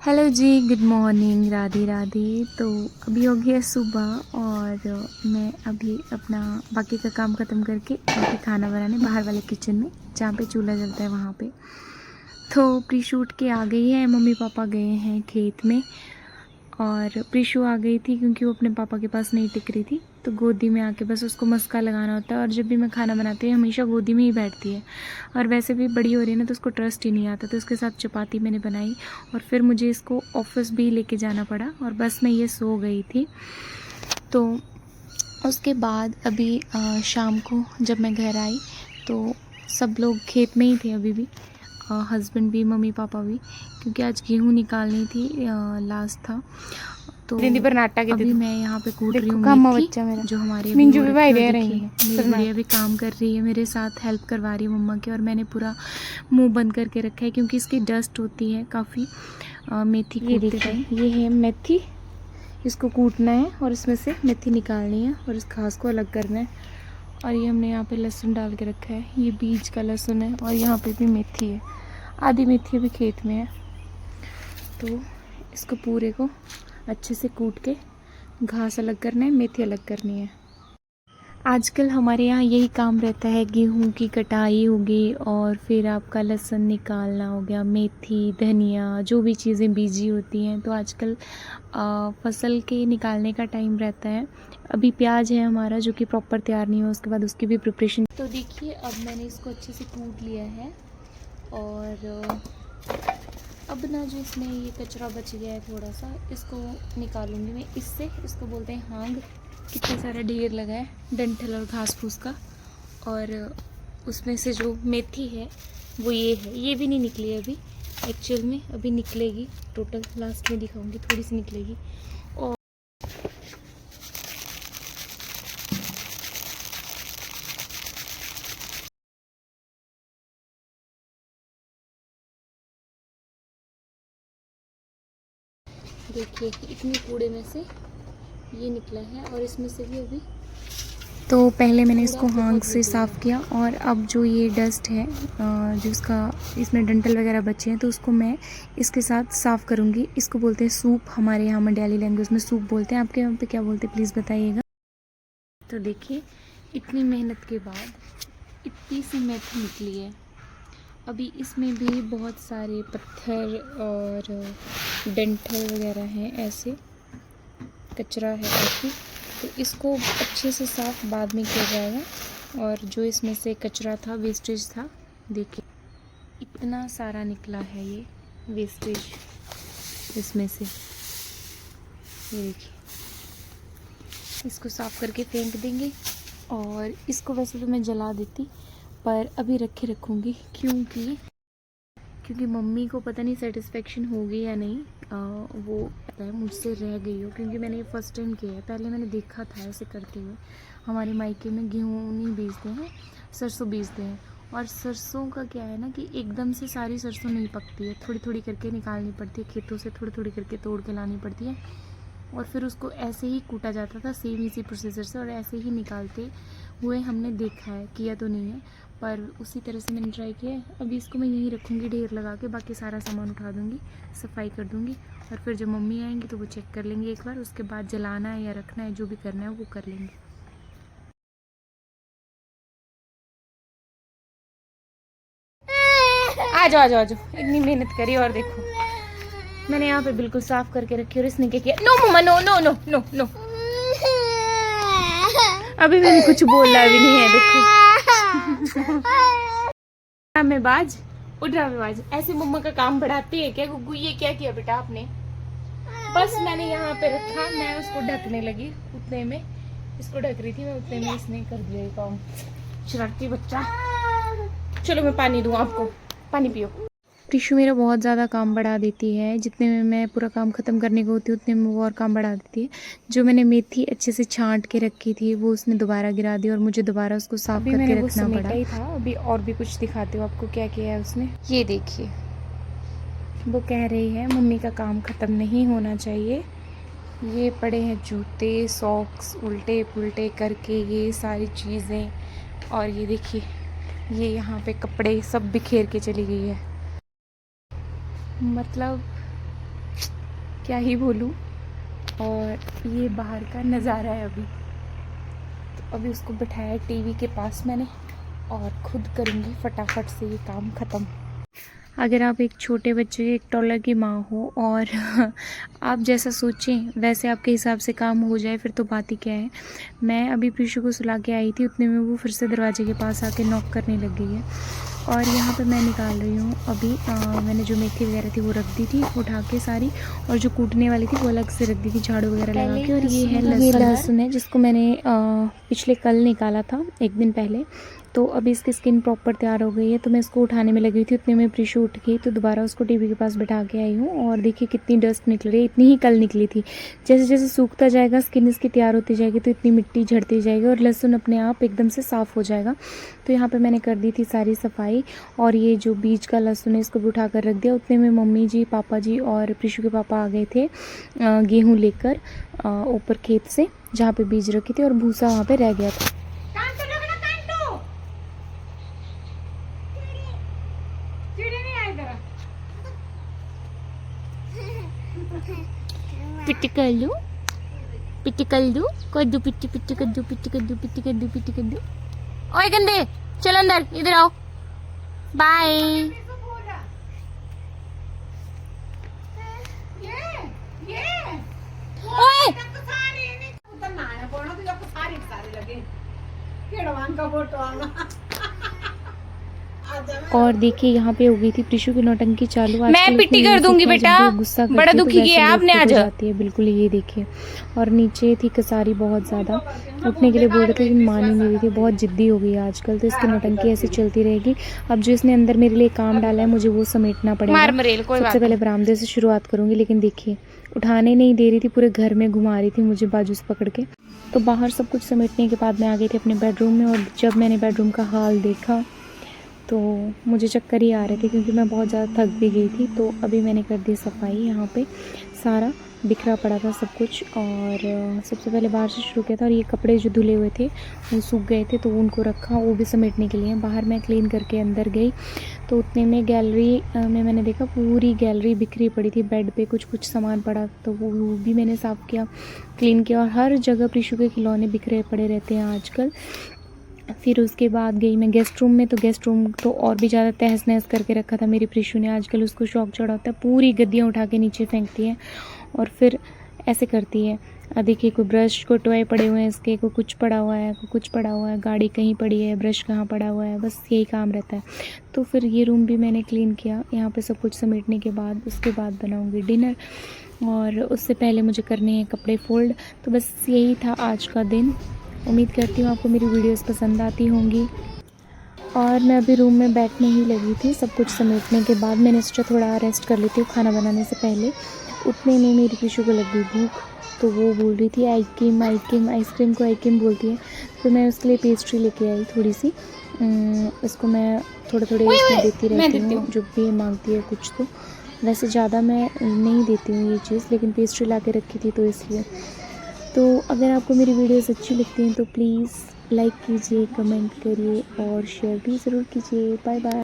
Hello जी, good morning, Radhe Radhe. तो अभी हो गया सुबह और मैं अभी अपना बाकी का काम ख़त्म करके अभी खाना बनाने बाहर वाले किचन में, जहाँ पे चूल्हा जलता है वहाँ पे। तो प्रीशू उठ के आ गई है, मम्मी पापा गए हैं खेत में और प्रीशु आ गई थी क्योंकि वो अपने पापा के पास नहीं टिक रही थी। तो गोदी में आके बस उसको मस्का लगाना होता है और जब भी मैं खाना बनाती हूँ हमेशा गोदी में ही बैठती है। और वैसे भी बड़ी हो रही है ना, तो उसको ट्रस्ट ही नहीं आता। तो उसके साथ चपाती मैंने बनाई और फिर मुझे इसको ऑफिस भी लेके जाना पड़ा और बस में ये सो गई थी। तो उसके बाद अभी शाम को जब मैं घर आई तो सब लोग खेत में ही थे अभी भी, हस्बैंड भी, मम्मी पापा भी, क्योंकि आज गेहूँ निकालनी थी, लास्ट था। तो अभी मैं यहाँ पे कूट रही हूँ मेथी, जो हमारे अभी हो रखी है। देखिए मेरी गुड़िया भी काम कर रही है मेरे साथ, हेल्प करवा रही है मम्मा की। और मैंने पूरा मुंह बंद करके रखा है क्योंकि इसकी डस्ट होती है काफ़ी मेथी कूटते टाइम। ये है मेथी, इसको कूटना है और इसमें से मेथी निकालनी है और इस घास को अलग करना है। और ये हमने यहाँ पे लहसुन डाल के रखा है, ये बीज का लहसुन है। और यहाँ पे भी मेथी है, आधी मेथी अभी खेत में है। तो इसको पूरे को अच्छे से कूट के घास अलग करना है, मेथी अलग करनी है। आजकल हमारे यहाँ यही काम रहता है, गेहूं की कटाई होगी और फिर आपका लहसुन निकालना हो गया, मेथी, धनिया, जो भी चीज़ें बीजी होती हैं। तो आजकल फसल के निकालने का टाइम रहता है। अभी प्याज है हमारा जो कि प्रॉपर तैयार नहीं हुआ, उसके बाद उसकी भी प्रिपरेशन। तो देखिए अब मैंने इसको अच्छे से कूट लिया है और अब ना जो इसमें ये कचरा बच गया है थोड़ा सा, इसको निकालूंगी मैं इससे। इसको बोलते हैं हाँग। कितना सारा ढेर लगा है डंठल और घास फूस का। और उसमें से जो मेथी है वो ये है, ये भी नहीं निकली है अभी एक्चुअल में, अभी निकलेगी। टोटल लास्ट में दिखाऊंगी, थोड़ी सी निकलेगी। और देखिए इतनी कूड़े में से ये निकला है और इसमें से भी अभी। तो पहले मैंने इसको हाँग से साफ़ किया और अब जो ये डस्ट है जो इसका इसमें डंठल वगैरह बचे हैं, तो उसको मैं इसके साथ साफ़ करूँगी। इसको बोलते हैं सूप, हमारे यहाँ मलयाली लैंग्वेज में सूप बोलते हैं। आपके यहाँ पे क्या बोलते हैं प्लीज़ बताइएगा। तो देखिए इतनी मेहनत के बाद इतनी सी मेथी निकली है। अभी इसमें भी बहुत सारे पत्थर और डंठल वगैरह हैं, ऐसे कचरा है काफ़ी। तो इसको अच्छे से साफ़ बाद में किया जाएगा। और जो इसमें से कचरा था, वेस्टेज था, देखिए इतना सारा निकला है ये वेस्टेज इसमें से। ये देखिए, इसको साफ़ करके फेंक देंगे। और इसको वैसे तो मैं जला देती, पर अभी रखे रखूँगी क्योंकि मम्मी को पता नहीं सेटिस्फेक्शन होगी या नहीं। वो पता है मुझसे रह गई हो, क्योंकि मैंने ये फ़र्स्ट टाइम किया है। पहले मैंने देखा था ऐसे करते हुए। हमारे मायके में गेहूँ नहीं बीजते हैं, सरसों बीजते हैं। और सरसों का क्या है ना कि एकदम से सारी सरसों नहीं पकती है, थोड़ी थोड़ी करके निकालनी पड़ती है खेतों से, थोड़ी थोड़ी करके तोड़ के लानी पड़ती है। और फिर उसको ऐसे ही कूटा जाता था, सेम इसी प्रोसीजर से, और ऐसे ही निकालते हुए हमने देखा है, किया तो नहीं है पर उसी तरह से मैंने ट्राई किया है। अभी इसको मैं यहीं रखूँगी ढेर लगा के, बाकी सारा सामान उठा दूँगी, सफाई कर दूँगी। और फिर जब मम्मी आएंगी तो वो चेक कर लेंगे एक बार, उसके बाद जलाना है या रखना है, जो भी करना है वो कर लेंगे। आ जाओ आ जाओ आ जाओ, इतनी मेहनत करी और देखो मैंने यहाँ पे बिल्कुल साफ करके रखी। और इसने क्या किया, no mama no no no no no, अभी मैंने कुछ बोला भी नहीं है, देखो ड्रामेबाज, वो ड्रामेबाज ऐसे मम्मा का काम बढ़ाती है क्या गुग्गू। ये क्या किया बेटा आपने। बस मैंने यहाँ पे रखा, मैं उसको ढकने लगी, उतने में इसको ढक रही थी मैं, उतने में इसने कर दिया ये काम। शरारती बच्चा। चलो मैं पानी दूँ आपको, पानी पियो। टिशू मेरा बहुत ज़्यादा काम बढ़ा देती है, जितने में मैं पूरा काम ख़त्म करने को होती है उतने में वो और काम बढ़ा देती है। जो मैंने मेथी अच्छे से छांट के रखी थी वो उसने दोबारा गिरा दी और मुझे दोबारा उसको साफ करके रखना पड़ा ही था। अभी और भी कुछ दिखाती हूँ आपको क्या किया है उसने। ये देखिए, वो कह रही है मम्मी का काम ख़त्म नहीं होना चाहिए। ये पड़े हैं जूते, सॉक्स, उल्टे पुल्टे करके ये सारी चीज़ें। और ये देखिए, ये यहाँ पे कपड़े सब बिखेर के चली गई है। मतलब क्या ही बोलूँ। और ये बाहर का नज़ारा है अभी। तो अभी उसको बिठाया टीवी के पास मैंने और खुद करूँगी फटाफट से ये काम ख़त्म। अगर आप एक छोटे बच्चे एक टॉडलर की माँ हो और आप जैसा सोचें वैसे आपके हिसाब से काम हो जाए फिर तो बात ही क्या है। मैं अभी प्रीशु को सुला के आई थी, उतने में वो फिर से दरवाजे के पास आके नॉक करने लग गई है। और यहाँ पे मैं निकाल रही हूँ अभी मैंने जो मेथी वगैरह थी वो रख दी थी उठा के सारी, और जो कूटने वाली थी वो अलग से रख दी थी झाड़ू वगैरह लगा के। और ये है लहसुन है जिसको मैंने पिछले कल निकाला था, एक दिन पहले। तो अभी इसकी स्किन प्रॉपर तैयार हो गई है, तो मैं इसको उठाने में लगी थी, उतने में प्रीशु उठ गई तो दोबारा उसको टीवी के पास बिठा के आई हूँ। और देखिए कितनी डस्ट निकल रही है, इतनी ही कल निकली थी। जैसे जैसे सूखता जाएगा स्किन इसकी तैयार होती जाएगी तो इतनी मिट्टी झड़ती जाएगी और लहसुन अपने आप एकदम से साफ़ हो जाएगा। तो यहाँ पे मैंने कर दी थी सारी सफाई। और ये जो बीज का लहसुन है इसको भी उठा कर रख दिया। उतने में मम्मी जी, पापा जी और प्रीशु के पापा आ गए थे गेहूँ लेकर ऊपर खेत से, जहाँ पे बीज रखी थी और भूसा वहाँ पे रह गया था। पिट्टी कल्लू, पिट्टी कल्लू, कद्दू पिट्टी पिट्टी कद्दू पिट्टी कद्दू पिट्टी कद्दू पिट्टी कद्दू। ओए गंदे, चल अंदर, इधर आओ, बाय। ओए और देखिए यहाँ पे हो गई थी प्रीशु की नौटंकी चालू। मैं पिट्टी कर दूंगी बेटा, बड़ा दुखी किया है आपने आज। जाती है बिल्कुल, ये देखिए। और नीचे थी कसारी बहुत ज़्यादा, उठने के लिए बोल रहे थे लेकिन मान ही नहीं रही थी, बहुत जिद्दी हो गई आजकल। तो इसकी नौटंकी ऐसे चलती रहेगी। अब जो इसने अंदर मेरे लिए काम डाला है मुझे वो समेटना पड़ेगा। सबसे पहले बरामदे से शुरुआत करूँगी, लेकिन देखिए उठाने नहीं दे रही थी, पूरे घर में घुमा रही थी मुझे बाजू से पकड़ के। तो बाहर सब कुछ समेटने के बाद मैं आ गई थी अपने बेडरूम में। और जब मैंने बेडरूम का हाल देखा तो मुझे चक्कर ही आ रहे थे क्योंकि मैं बहुत ज़्यादा थक भी गई थी। तो अभी मैंने कर दी सफाई, यहाँ पे सारा बिखरा पड़ा था सब कुछ। और सबसे पहले बाहर से शुरू किया था। और ये कपड़े जो धुले हुए थे वो सूख गए थे तो उनको रखा, वो भी समेटने के लिए। बाहर मैं क्लीन करके अंदर गई तो उतने में गैलरी में मैंने देखा पूरी गैलरी बिखरी पड़ी थी, बेड पे कुछ कुछ सामान पड़ा तो वो भी मैंने साफ़ किया, क्लीन किया। और हर जगह प्रीशु के खिलौने बिखरे पड़े रहते हैं आजकल। फिर उसके बाद गई मैं गेस्ट रूम में, तो गेस्ट रूम तो और भी ज़्यादा तहस नहस करके रखा था मेरी प्रीशु ने। आजकल उसको शौक चढ़ा होता है, पूरी गद्दियाँ उठा के नीचे फेंकती है और फिर ऐसे करती है। देखिए कोई ब्रश को टॉय पड़े हुए हैं इसके, को कुछ पड़ा हुआ है, को कुछ पड़ा हुआ है, गाड़ी कहीं पड़ी है, ब्रश कहाँ पड़ा हुआ है, बस यही काम रहता है। तो फिर ये रूम भी मैंने क्लीन किया। यहाँ पे सब कुछ समेटने के बाद उसके बाद बनाऊँगी डिनर, और उससे पहले मुझे करने हैं कपड़े फोल्ड। तो बस यही था आज का दिन। उम्मीद करती हूँ आपको मेरी वीडियोस पसंद आती होंगी। और मैं अभी रूम में बैठने ही लगी थी सब कुछ समेटने के बाद। मैंने सोचा थोड़ा रेस्ट कर लेती हूँ खाना बनाने से पहले। उतने में मेरी प्रीशु को लग गई भूख, तो वो बोल रही थी आइसक्रीम आइसक्रीम, आइसक्रीम को आइसक्रीम बोलती है। तो मैं उसके लिए पेस्ट्री लेके आई थोड़ी सी। इसको मैं थोड़े थोड़े इसमें देती रहती हूँ जो भी मांगती है कुछ। तो वैसे ज़्यादा मैं नहीं देती हूँ ये चीज़, लेकिन पेस्ट्री ला के रखी थी तो इसलिए। तो अगर आपको मेरी वीडियोस अच्छी लगती हैं तो प्लीज़ लाइक कीजिए, कमेंट करिए और शेयर भी ज़रूर कीजिए। Bye bye.